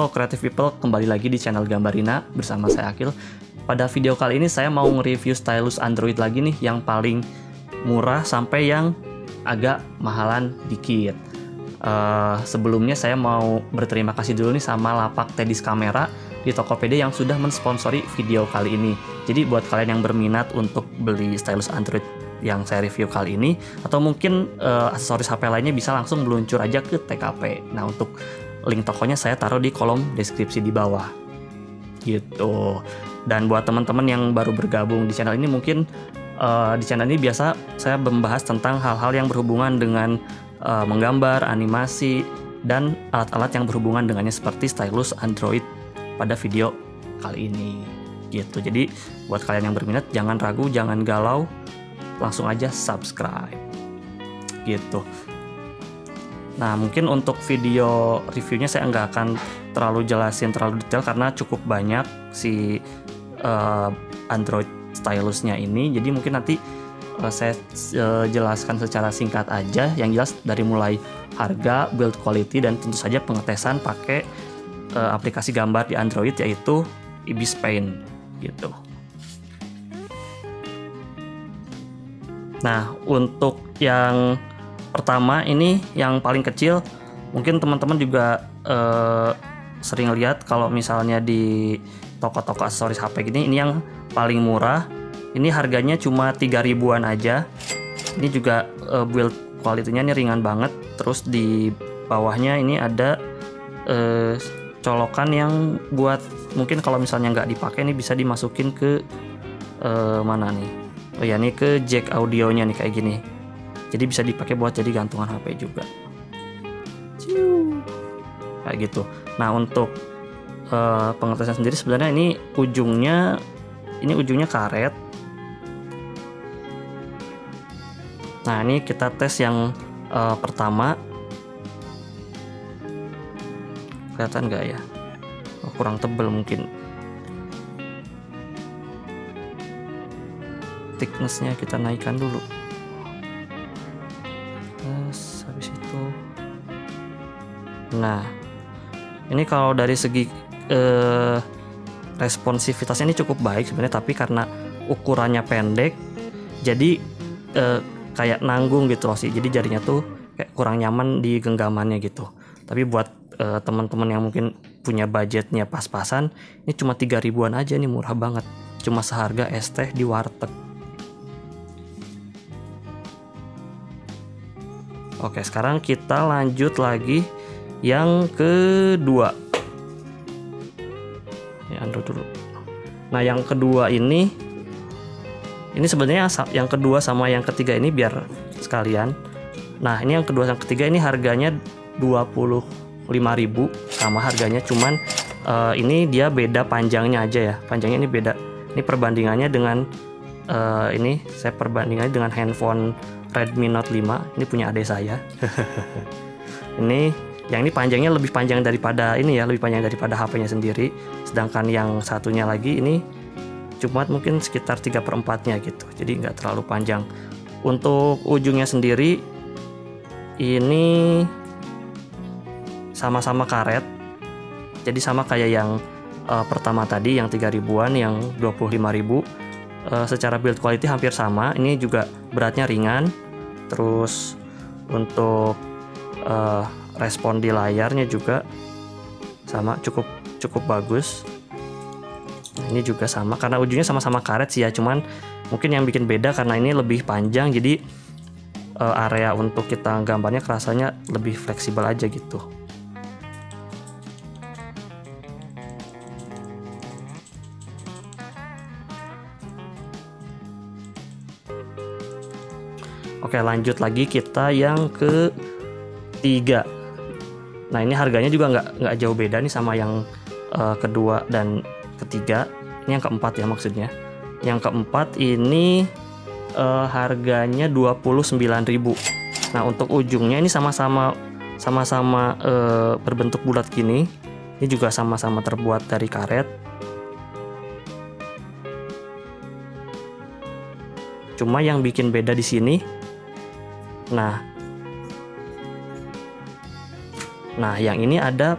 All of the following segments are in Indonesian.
Halo Creative People, kembali lagi di channel Gambarina bersama saya Akil. Pada video kali ini saya mau nge-review stylus Android lagi nih, yang paling murah sampai yang agak mahalan dikit. Sebelumnya saya mau berterima kasih dulu nih sama lapak Teddy's Camera di Tokopedia yang sudah mensponsori video kali ini. Jadi buat kalian yang berminat untuk beli stylus Android yang saya review kali ini, atau mungkin aksesoris HP lainnya, bisa langsung meluncur aja ke TKP. Nah, untuk link tokonya saya taruh di kolom deskripsi di bawah gitu. Dan buat teman-teman yang baru bergabung di channel ini, mungkin di channel ini biasa saya membahas tentang hal-hal yang berhubungan dengan menggambar, animasi, dan alat-alat yang berhubungan dengannya seperti stylus Android pada video kali ini gitu. Jadi buat kalian yang berminat, jangan ragu, jangan galau, langsung aja subscribe gitu. Nah, mungkin untuk video reviewnya saya nggak akan terlalu jelasin terlalu detail karena cukup banyak si Android stylusnya ini. Jadi mungkin nanti saya jelaskan secara singkat aja. Yang jelas dari mulai harga, build quality, dan tentu saja pengetesan pakai aplikasi gambar di Android, yaitu Ibis Paint gitu. Nah, untuk yang pertama ini yang paling kecil, mungkin teman-teman juga sering lihat kalau misalnya di toko-toko aksesoris HP gini. Ini yang paling murah, ini harganya cuma 3 ribuan aja. Ini juga build quality-nya ini ringan banget. Terus di bawahnya ini ada colokan yang buat mungkin kalau misalnya nggak dipakai, ini bisa dimasukin ke mana nih? Oh ya, ini ke jack audionya nih kayak gini. Jadi bisa dipakai buat jadi gantungan HP juga. Kayak gitu. Nah, untuk pengetesan sendiri sebenarnya ini ujungnya karet. Nah, ini kita tes yang pertama. Kelihatan nggak ya? Oh, kurang tebal mungkin. Thickness-nya kita naikkan dulu. Habis itu, nah ini kalau dari segi responsivitasnya ini cukup baik sebenarnya, tapi karena ukurannya pendek, jadi kayak nanggung gitu loh sih. Jadi jarinya tuh kayak kurang nyaman di genggamannya gitu. Tapi buat teman-teman yang mungkin punya budgetnya pas-pasan, ini cuma 3 ribuan aja nih, murah banget. Cuma seharga es teh di warteg. Oke, sekarang kita lanjut lagi yang kedua. Ya, Android dulu. Nah, yang kedua ini sebenarnya yang kedua sama yang ketiga ini biar sekalian. Nah, ini yang kedua sama ketiga ini harganya 25.000 sama harganya, cuman ini dia beda panjangnya aja ya. Panjangnya ini beda. Ini perbandingannya dengan ini saya perbandingannya dengan handphone Redmi Note 5. Ini punya adik saya. Ini yang ini panjangnya lebih panjang daripada ini ya, lebih panjang daripada HP-nya sendiri. Sedangkan yang satunya lagi ini cuma mungkin sekitar 3/4-nya gitu. Jadi nggak terlalu panjang. Untuk ujungnya sendiri ini sama-sama karet. Jadi sama kayak yang pertama tadi, yang 3 ribuan, yang 25.000. Secara build quality hampir sama. Ini juga beratnya ringan. Terus untuk respon di layarnya juga sama, cukup bagus. Ini juga sama karena ujungnya sama-sama karet sih ya, cuman mungkin yang bikin beda karena ini lebih panjang, jadi area untuk kita gambarnya kerasanya lebih fleksibel aja gitu. Oke, lanjut lagi kita yang ketiga. Nah, ini harganya juga nggak jauh beda nih sama yang kedua dan ketiga. Ini yang keempat ya maksudnya. Yang keempat ini harganya 29.000. Nah, untuk ujungnya ini sama-sama berbentuk bulat gini. Ini juga sama-sama terbuat dari karet. Cuma yang bikin beda di sini. Nah, yang ini ada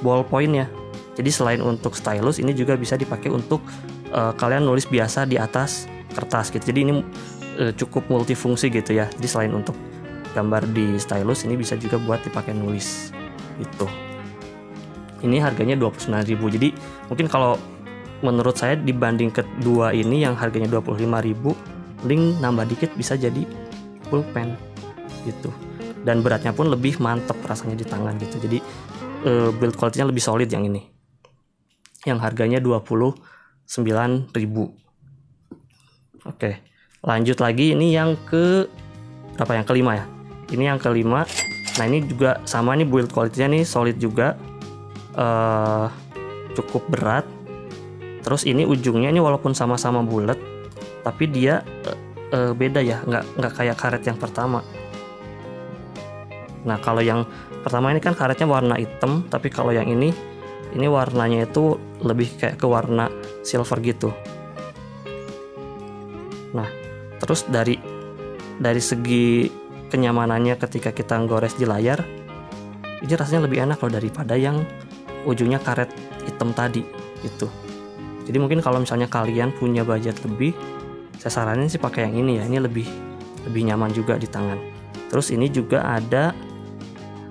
ballpoint ya. Jadi selain untuk stylus, ini juga bisa dipakai untuk kalian nulis biasa di atas kertas gitu. Jadi ini cukup multifungsi gitu ya. Jadi selain untuk gambar di stylus, ini bisa juga buat dipakai nulis gitu. Ini harganya 29.000. Jadi mungkin kalau menurut saya dibanding kedua ini yang harganya 25.000, link nambah dikit bisa jadi pulpen gitu. Dan beratnya pun lebih mantep rasanya di tangan gitu. Jadi build quality-nya lebih solid yang ini. Yang harganya 29.000. Oke, lanjut lagi, ini yang ke berapa, yang kelima ya? Ini yang kelima. Nah ini juga sama nih, build quality-nya nih solid juga, cukup berat. Terus ini ujungnya ini walaupun sama-sama bulat, tapi dia beda ya, nggak kayak karet yang pertama. Nah kalau yang pertama ini kan karetnya warna hitam, tapi kalau yang ini warnanya itu lebih kayak ke warna silver gitu. Nah terus dari segi kenyamanannya ketika kita gores di layar, ini rasanya lebih enak loh daripada yang ujungnya karet hitam tadi gitu. Jadi mungkin kalau misalnya kalian punya budget lebih, saya saranin sih pakai yang ini ya. Ini lebih nyaman juga di tangan. Terus ini juga ada,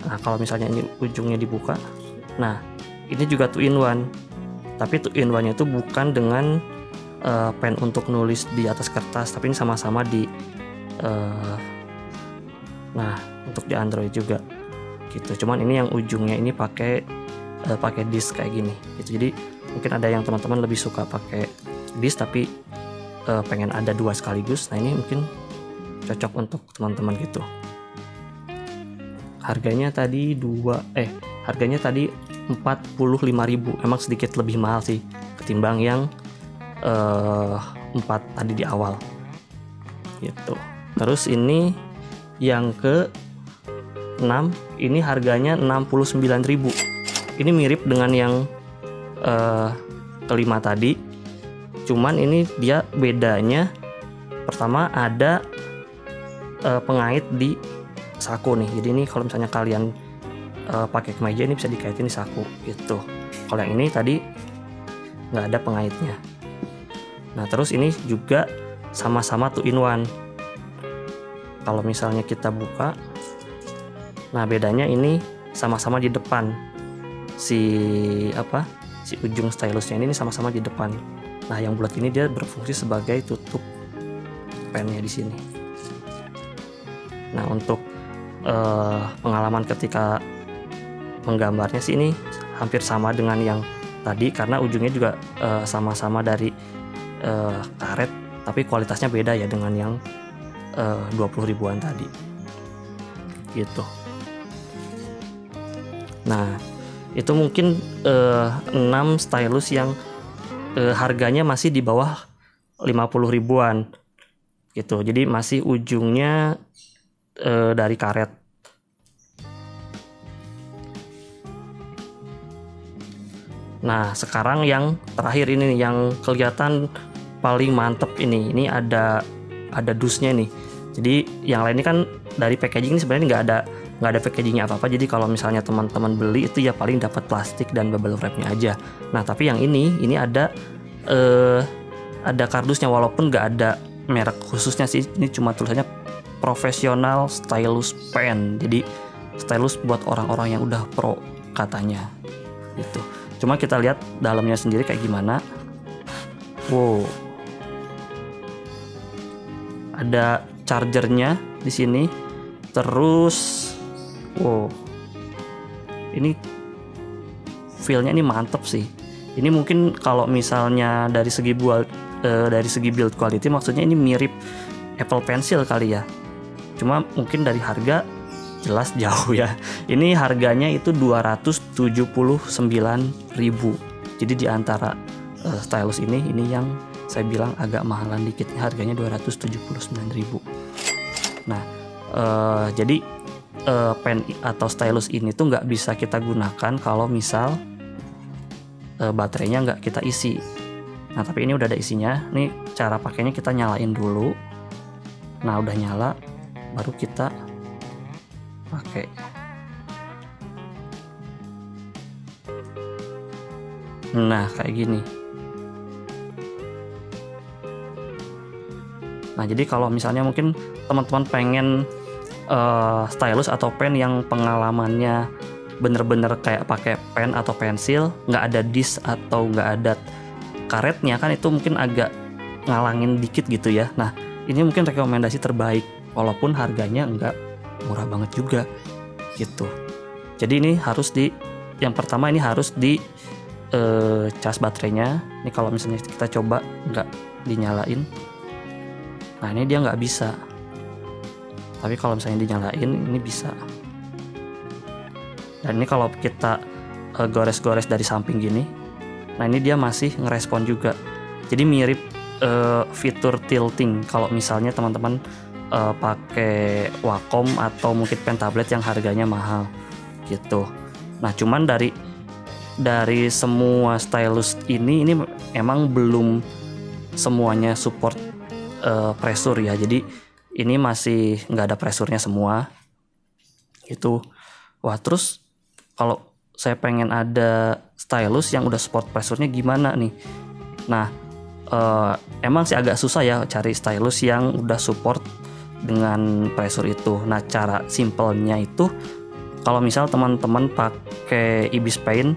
nah kalau misalnya ini ujungnya dibuka, nah ini juga 2-in-1. Tapi 2-in-1 nya itu bukan dengan pen untuk nulis di atas kertas, tapi ini sama-sama di nah untuk di Android juga gitu. Cuman ini yang ujungnya ini pakai disk kayak gini gitu. Jadi mungkin ada yang teman-teman lebih suka pakai disk tapi pengen ada 2 sekaligus. Nah ini mungkin cocok untuk teman-teman gitu. Harganya tadi 45.000. Emang sedikit lebih mahal sih ketimbang yang 4 tadi di awal gitu. Terus ini yang ke 6, ini harganya 69.000. Ini mirip dengan yang kelima tadi, cuman ini dia bedanya, pertama ada pengait di saku nih. Jadi ini kalau misalnya kalian pakai kemeja, ini bisa dikaitin di saku gitu. Kalau yang ini tadi nggak ada pengaitnya. Nah terus ini juga sama-sama 2-in-1. Kalau misalnya kita buka, nah bedanya ini sama-sama di depan, si ujung stylusnya ini sama-sama di depan. Nah yang bulat ini dia berfungsi sebagai tutup pennya di sini. Nah untuk pengalaman ketika menggambarnya sih ini hampir sama dengan yang tadi, karena ujungnya juga sama-sama dari karet, tapi kualitasnya beda ya dengan yang 20.000-an tadi gitu. Nah itu mungkin 6 stylus yang harganya masih di bawah 50.000-an gitu. Jadi masih ujungnya dari karet. Nah sekarang yang terakhir ini nih, yang kelihatan paling mantep ini. Ini ada dusnya nih. Jadi yang lain ini kan dari packaging ini sebenarnya nggak ada packagingnya apa-apa. Jadi kalau misalnya teman-teman beli itu ya paling dapat plastik dan bubble wrapnya aja. Nah tapi yang ini ada kardusnya, walaupun nggak ada merek khususnya sih. Ini cuma tulisannya professional stylus pen. Jadi stylus buat orang-orang yang udah pro katanya gitu. Cuma kita lihat dalamnya sendiri kayak gimana. Wow, ada chargernya di sini. Terus wow, ini feelnya ini mantep sih. Ini mungkin kalau misalnya dari segi build quality, maksudnya ini mirip Apple Pencil kali ya. Cuma mungkin dari harga jelas jauh ya. Ini harganya itu 279.000. Jadi di antara stylus ini yang saya bilang agak mahalan dikit, harganya 279.000. Nah jadi pen atau stylus ini tuh nggak bisa kita gunakan kalau misal baterainya nggak kita isi. Nah tapi ini udah ada isinya. Nih cara pakainya, kita nyalain dulu. Nah udah nyala, baru kita pakai. Nah, kayak gini. Nah, jadi kalau misalnya mungkin teman-teman pengen stylus atau pen yang pengalamannya bener-bener kayak pakai pen atau pensil, nggak ada disk atau nggak ada karetnya, kan itu mungkin agak ngalangin dikit gitu ya. Nah, ini mungkin rekomendasi terbaik, walaupun harganya nggak murah banget juga gitu. Jadi ini harus yang pertama ini harus di cas baterainya. Ini kalau misalnya kita coba nggak dinyalain, nah ini dia nggak bisa. Tapi kalau misalnya dinyalain ini bisa. Dan ini kalau kita gores-gores dari samping gini, nah ini dia masih ngerespon juga. Jadi mirip fitur tilting kalau misalnya teman-teman pakai Wacom atau mungkin pen tablet yang harganya mahal gitu. Nah, cuman dari semua stylus ini emang belum semuanya support pressure ya. Jadi ini masih nggak ada pressure-nya semua gitu. Wah, terus kalau saya pengen ada stylus yang udah support pressure-nya gimana nih? Nah, emang sih agak susah ya cari stylus yang udah support dengan pressure itu. Nah, cara simpelnya itu kalau misal teman-teman pakai Ibis Paint,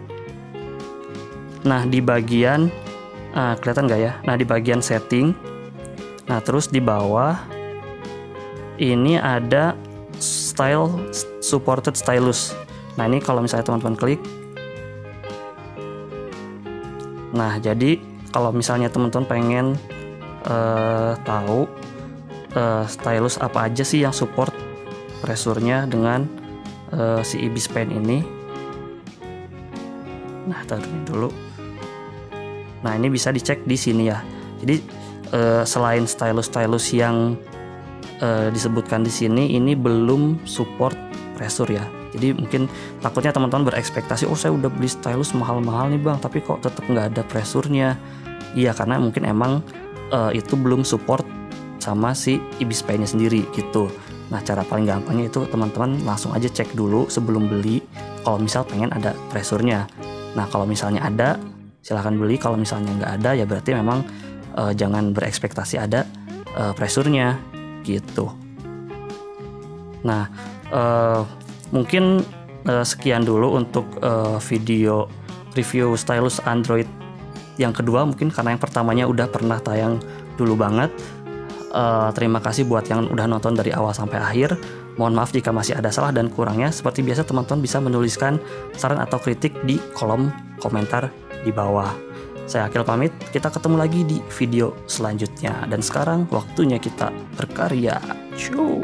nah di bagian kelihatan nggak ya? Nah, di bagian setting, nah terus di bawah ini ada style supported stylus. Nah, ini kalau misalnya teman-teman klik, nah jadi kalau misalnya teman-teman pengen tahu stylus apa aja sih yang support pressure-nya dengan si Ibis Paint ini, nah taruh dulu. Nah, ini bisa dicek di sini ya. Jadi selain stylus-stylus yang disebutkan di sini, ini belum support pressure ya. Jadi mungkin takutnya teman-teman berekspektasi, oh saya udah beli stylus mahal-mahal nih bang, tapi kok tetap nggak ada pressure-nya. Iya, karena mungkin emang itu belum support sama si Ibis Paint-nya sendiri gitu. Nah, cara paling gampangnya itu teman-teman langsung aja cek dulu sebelum beli, kalau misal pengen ada pressure-nya. Nah, kalau misalnya ada, silahkan beli. Kalau misalnya nggak ada, ya berarti memang jangan berekspektasi ada pressure-nya gitu. Nah, mungkin sekian dulu untuk video review stylus Android yang kedua, mungkin karena yang pertamanya udah pernah tayang dulu banget. Terima kasih buat yang udah nonton dari awal sampai akhir. Mohon maaf jika masih ada salah dan kurangnya. Seperti biasa, teman-teman bisa menuliskan saran atau kritik di kolom komentar di bawah. Saya Akil pamit, kita ketemu lagi di video selanjutnya. Dan sekarang waktunya kita berkarya. Ciao.